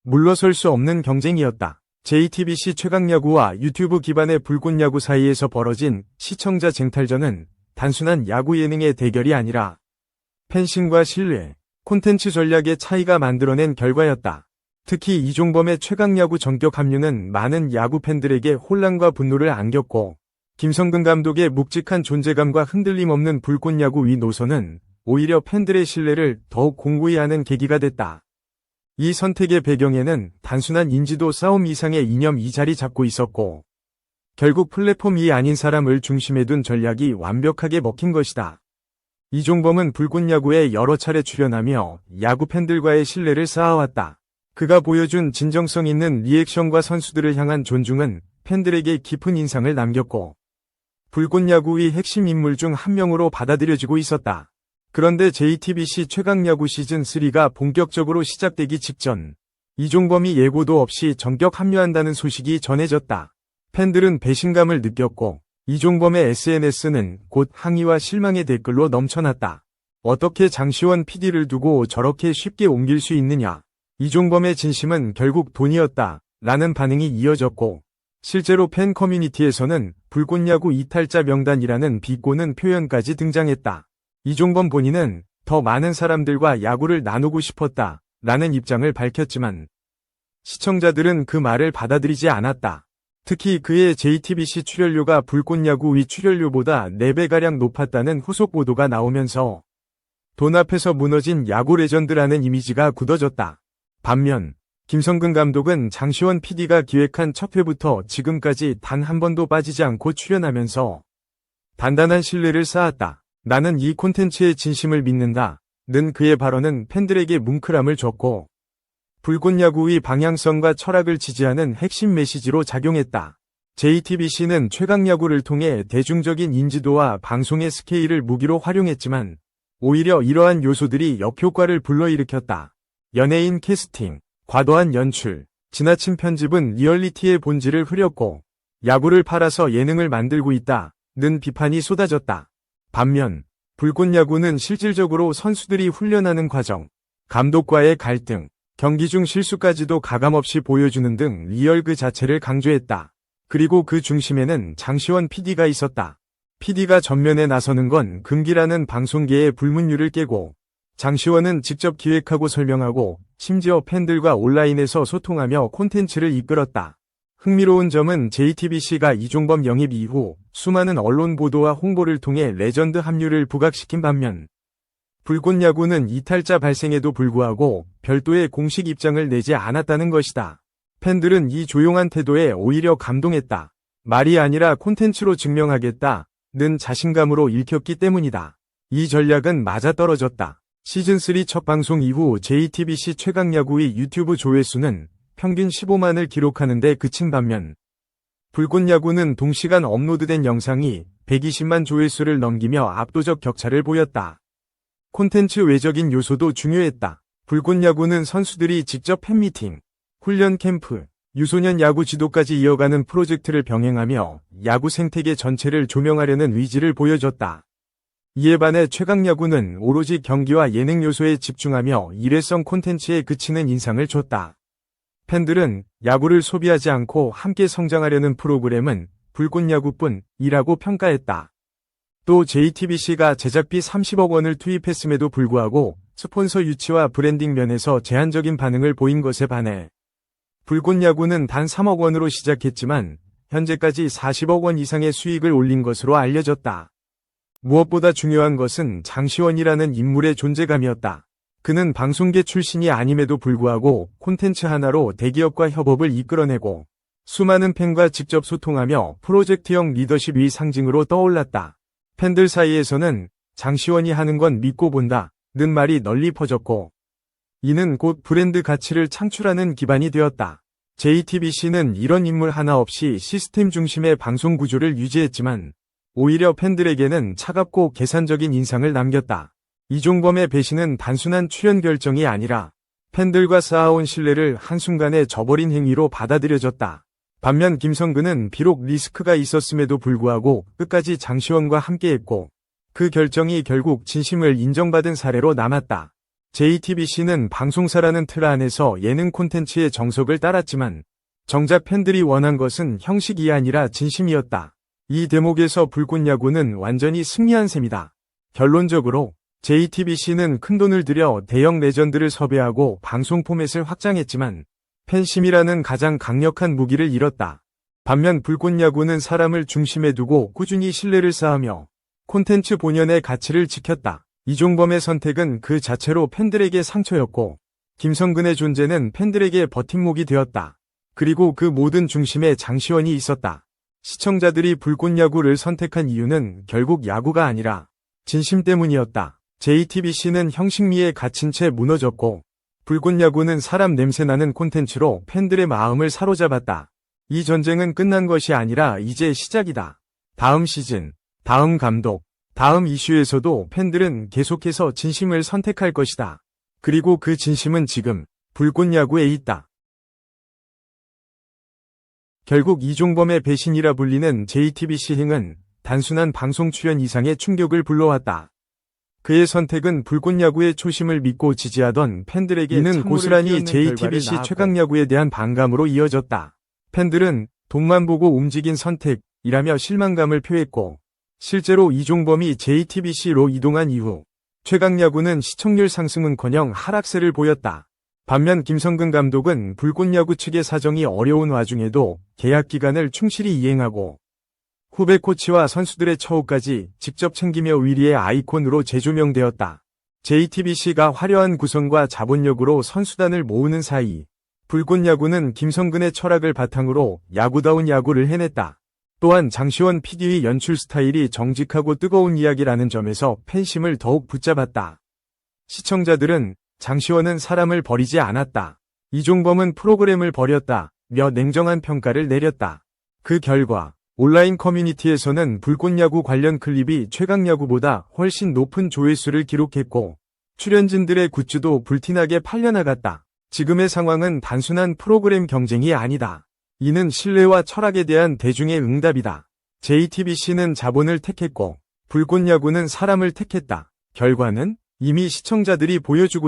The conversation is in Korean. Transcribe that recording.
물러설 수 없는 경쟁이었다. JTBC 최강야구와 유튜브 기반의 불꽃야구 사이에서 벌어진 시청자 쟁탈전은 단순한 야구 예능의 대결이 아니라 팬심과 신뢰, 콘텐츠 전략의 차이가 만들어낸 결과였다. 특히 이종범의 최강야구 전격 합류는 많은 야구 팬들에게 혼란과 분노를 안겼고, 김성근 감독의 묵직한 존재감과 흔들림 없는 불꽃야구 위 노선은 오히려 팬들의 신뢰를 더욱 공고히 하는 계기가 됐다. 이 선택의 배경에는 단순한 인지도 싸움 이상의 이념이 자리 잡고 있었고, 결국 플랫폼이 아닌 사람을 중심에 둔 전략이 완벽하게 먹힌 것이다. 이종범은 불꽃야구에 여러 차례 출연하며 야구 팬들과의 신뢰를 쌓아왔다. 그가 보여준 진정성 있는 리액션과 선수들을 향한 존중은 팬들에게 깊은 인상을 남겼고, 불꽃야구의 핵심 인물 중 한 명으로 받아들여지고 있었다. 그런데 JTBC 최강야구 시즌3가 본격적으로 시작되기 직전, 이종범이 예고도 없이 전격 합류한다는 소식이 전해졌다. 팬들은 배신감을 느꼈고, 이종범의 SNS는 곧 항의와 실망의 댓글로 넘쳐났다. 어떻게 장시원 PD를 두고 저렇게 쉽게 옮길 수 있느냐. 이종범의 진심은 결국 돈이었다. 라는 반응이 이어졌고, 실제로 팬 커뮤니티에서는 불꽃야구 이탈자 명단이라는 비꼬는 표현까지 등장했다. 이종범 본인은 더 많은 사람들과 야구를 나누고 싶었다. 라는 입장을 밝혔지만, 시청자들은 그 말을 받아들이지 않았다. 특히 그의 JTBC 출연료가 불꽃야구 위 출연료보다 4배가량 높았다는 후속 보도가 나오면서 돈 앞에서 무너진 야구 레전드라는 이미지가 굳어졌다. 반면 김성근 감독은 장시원 PD가 기획한 첫 회부터 지금까지 단 한 번도 빠지지 않고 출연하면서 단단한 신뢰를 쌓았다. 나는 이 콘텐츠의 진심을 믿는다. 는 그의 발언은 팬들에게 뭉클함을 줬고, 불꽃야구의 방향성과 철학을 지지하는 핵심 메시지로 작용했다. JTBC는 최강야구를 통해 대중적인 인지도와 방송의 스케일을 무기로 활용했지만, 오히려 이러한 요소들이 역효과를 불러일으켰다. 연예인 캐스팅, 과도한 연출, 지나친 편집은 리얼리티의 본질을 흐렸고, 야구를 팔아서 예능을 만들고 있다. 는 비판이 쏟아졌다. 반면, 불꽃야구는 실질적으로 선수들이 훈련하는 과정, 감독과의 갈등, 경기 중 실수까지도 가감없이 보여주는 등 리얼 그 자체를 강조했다. 그리고 그 중심에는 장시원 PD가 있었다. PD가 전면에 나서는 건 금기라는 방송계의 불문율을 깨고, 장시원은 직접 기획하고 설명하고 심지어 팬들과 온라인에서 소통하며 콘텐츠를 이끌었다. 흥미로운 점은 JTBC가 이종범 영입 이후 수많은 언론 보도와 홍보를 통해 레전드 합류를 부각시킨 반면, 불꽃야구는 이탈자 발생에도 불구하고 별도의 공식 입장을 내지 않았다는 것이다. 팬들은 이 조용한 태도에 오히려 감동했다. 말이 아니라 콘텐츠로 증명하겠다. 는 자신감으로 읽혔기 때문이다. 이 전략은 맞아떨어졌다. 시즌3 첫 방송 이후 JTBC 최강야구의 유튜브 조회수는 평균 15만을 기록하는 데 그친 반면, 불꽃야구는 동시간 업로드된 영상이 120만 조회수를 넘기며 압도적 격차를 보였다. 콘텐츠 외적인 요소도 중요했다. 불꽃야구는 선수들이 직접 팬미팅, 훈련 캠프, 유소년 야구 지도까지 이어가는 프로젝트를 병행하며 야구 생태계 전체를 조명하려는 의지를 보여줬다. 이에 반해 최강야구는 오로지 경기와 예능 요소에 집중하며 일회성 콘텐츠에 그치는 인상을 줬다. 팬들은 야구를 소비하지 않고 함께 성장하려는 프로그램은 불꽃야구뿐이라고 평가했다. 또 JTBC가 제작비 30억 원을 투입했음에도 불구하고 스폰서 유치와 브랜딩 면에서 제한적인 반응을 보인 것에 반해 불꽃야구는 단 3억 원으로 시작했지만 현재까지 40억 원 이상의 수익을 올린 것으로 알려졌다. 무엇보다 중요한 것은 장시원이라는 인물의 존재감이었다. 그는 방송계 출신이 아님에도 불구하고 콘텐츠 하나로 대기업과 협업을 이끌어내고 수많은 팬과 직접 소통하며 프로젝트형 리더십의 상징으로 떠올랐다. 팬들 사이에서는 장시원이 하는 건 믿고 본다. 는 말이 널리 퍼졌고, 이는 곧 브랜드 가치를 창출하는 기반이 되었다. JTBC는 이런 인물 하나 없이 시스템 중심의 방송 구조를 유지했지만, 오히려 팬들에게는 차갑고 계산적인 인상을 남겼다. 이종범의 배신은 단순한 출연 결정이 아니라 팬들과 쌓아온 신뢰를 한순간에 저버린 행위로 받아들여졌다. 반면 김성근은 비록 리스크가 있었음에도 불구하고 끝까지 장시원과 함께했고, 그 결정이 결국 진심을 인정받은 사례로 남았다. JTBC는 방송사라는 틀 안에서 예능 콘텐츠의 정석을 따랐지만 정작 팬들이 원한 것은 형식이 아니라 진심이었다. 이 대목에서 불꽃야구는 완전히 승리한 셈이다. 결론적으로 JTBC는 큰돈을 들여 대형 레전드를 섭외하고 방송 포맷을 확장했지만 팬심이라는 가장 강력한 무기를 잃었다. 반면 불꽃야구는 사람을 중심에 두고 꾸준히 신뢰를 쌓으며 콘텐츠 본연의 가치를 지켰다. 이종범의 선택은 그 자체로 팬들에게 상처였고 김성근의 존재는 팬들에게 버팀목이 되었다. 그리고 그 모든 중심에 장시원이 있었다. 시청자들이 불꽃야구를 선택한 이유는 결국 야구가 아니라 진심 때문이었다. JTBC는 형식미에 갇힌 채 무너졌고 불꽃야구는 사람 냄새나는 콘텐츠로 팬들의 마음을 사로잡았다. 이 전쟁은 끝난 것이 아니라 이제 시작이다. 다음 시즌, 다음 감독, 다음 이슈에서도 팬들은 계속해서 진심을 선택할 것이다. 그리고 그 진심은 지금 불꽃야구에 있다. 결국 이종범의 배신이라 불리는 JTBC 행은 단순한 방송 출연 이상의 충격을 불러왔다. 그의 선택은 불꽃야구의 초심을 믿고 지지하던 팬들에게 이는 고스란히 JTBC 최강야구에 대한 반감으로 이어졌다. 팬들은 돈만 보고 움직인 선택이라며 실망감을 표했고 실제로 이종범이 JTBC로 이동한 이후 최강야구는 시청률 상승은커녕 하락세를 보였다. 반면 김성근 감독은 불꽃야구 측의 사정이 어려운 와중에도 계약 기간을 충실히 이행하고 후배 코치와 선수들의 처우까지 직접 챙기며 위리의 아이콘으로 재조명되었다. JTBC가 화려한 구성과 자본력으로 선수단을 모으는 사이 불꽃야구는 김성근의 철학을 바탕으로 야구다운 야구를 해냈다. 또한 장시원 PD의 연출 스타일이 정직하고 뜨거운 이야기라는 점에서 팬심을 더욱 붙잡았다. 시청자들은 장시원은 사람을 버리지 않았다. 이종범은 프로그램을 버렸다. 며 냉정한 평가를 내렸다. 그 결과 온라인 커뮤니티에서는 불꽃야구 관련 클립이 최강야구보다 훨씬 높은 조회수를 기록했고 출연진들의 굿즈도 불티나게 팔려나갔다. 지금의 상황은 단순한 프로그램 경쟁이 아니다. 이는 신뢰와 철학에 대한 대중의 응답이다. JTBC는 자본을 택했고 불꽃야구는 사람을 택했다. 결과는 이미 시청자들이 보여주고 있다.